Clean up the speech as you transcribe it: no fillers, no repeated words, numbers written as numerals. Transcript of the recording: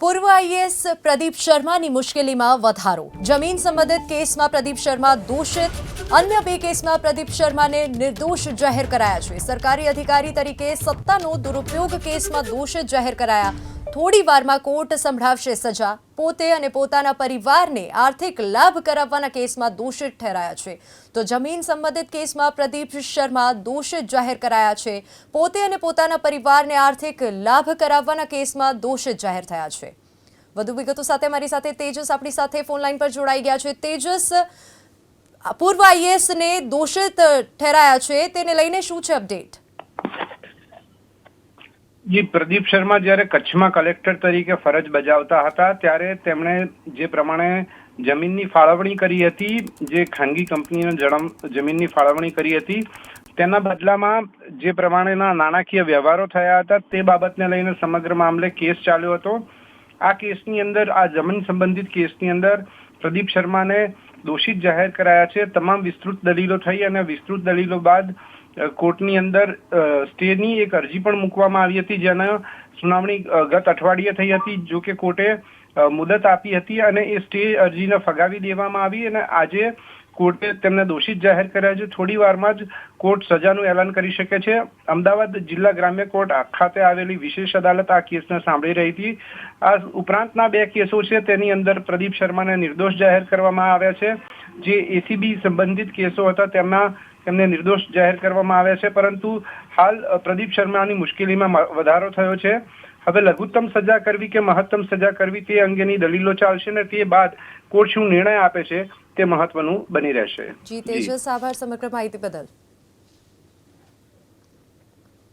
પૂર્વ આઈએએસ પ્રદીપ શર્માની મુશ્કેલીમાં વધારો. જમીન સંબંધિત કેસમાં પ્રદીપ શર્મા દોષિત. અન્ય બે કેસમાં પ્રદીપ શર્માને નિર્દોષ જાહેર કરાયા છે. સરકારી અધિકારી તરીકે સત્તાનો દુરુપયોગ કેસમાં દોષિત જાહેર કરાયા. થોડી વારમાં કોર્ટ સંભળાવશે સજા. પોતે અને પોતાના પરિવારને આર્થિક લાભ કરાવવાના કેસમાં દોષિત ઠેરાયા છે. તો જમીન સંબંધિત કેસમાં પ્રદીપ શર્મા દોષિત જાહેર કરાયા છે. પોતે અને પોતાના પરિવારને આર્થિક લાભ કરાવવાના કેસમાં દોષિત જાહેર થયા છે. વધુ વિગતો સાથે મારી સાથે તેજસ આપણી સાથે ફોન લાઈન પર જોડાઈ ગયા છે. તેજસ, પૂર્વ આઈએએસને દોષિત ઠેરાયા છે, તેને લઈને શું છે અપડેટ? જી, પ્રદીપ શર્મા જ્યારે કચ્છમાં કલેક્ટર તરીકે ફરજ બજાવતા હતા ત્યારે તેમણે જે પ્રમાણે જમીનની ફાળવણી કરી હતી, જે ખાનગી કંપનીને જમીનની ફાળવણી કરી હતી, તેના બદલામાં જે પ્રમાણેના નાણાકીય વ્યવહારો થયા હતા તે બાબતને લઈને સમગ્ર મામલે કેસ ચાલ્યો હતો. આ કેસની અંદર, આ જમીન સંબંધિત કેસની અંદર પ્રદીપ શર્માને દોષિત જાહેર કરાયા છે. તમામ વિસ્તૃત દલીલો થઈ અને વિસ્તૃત દલીલો બાદ કોર્ટની અંદર સ્ટેની એક અરજી પણ મૂકવામાં આવી હતી, જેના સુનાવણી ગત અઠવાડિયે થઈ હતી. જો કે કોર્ટે મુદત આપી હતી અને એ સ્ટે અરજીને ફગાવી દેવામાં આવી અને આજે કોર્ટે તેમને દોષિત જાહેર કર્યા છે. થોડી વારમાં જ કોર્ટ સજાનું એલાન કરી શકે છે. અમદાવાદ જિલ્લા ગ્રામ્ય કોર્ટ ખાતે આવેલી વિશેષ અદાલત આ કેસને સાંભળી રહી હતી. આ ઉપરાંતના બે કેસો છે તેની અંદર પ્રદીપ શર્માને નિર્દોષ જાહેર કરવામાં આવ્યા છે. જે એસીબી સંબંધિત કેસો હતા તેમને નિર્દોષ જાહેર કરવામાં આવ્યા છે. પરંતુ હાલ પ્રદીપ શર્માની મુશ્કેલીમાં વધારો થયો છે. હવે લઘુત્તમ સજા કરવી કે મહત્તમ સજા કરવી તે અંગેની દલીલો ચાલશે ને તે બાદ કોર્ટ શું નિર્ણય આપે છે તે મહત્વનું બની રહેશે. જી તેજસ, આભાર સમગ્ર માહિતી બદલ.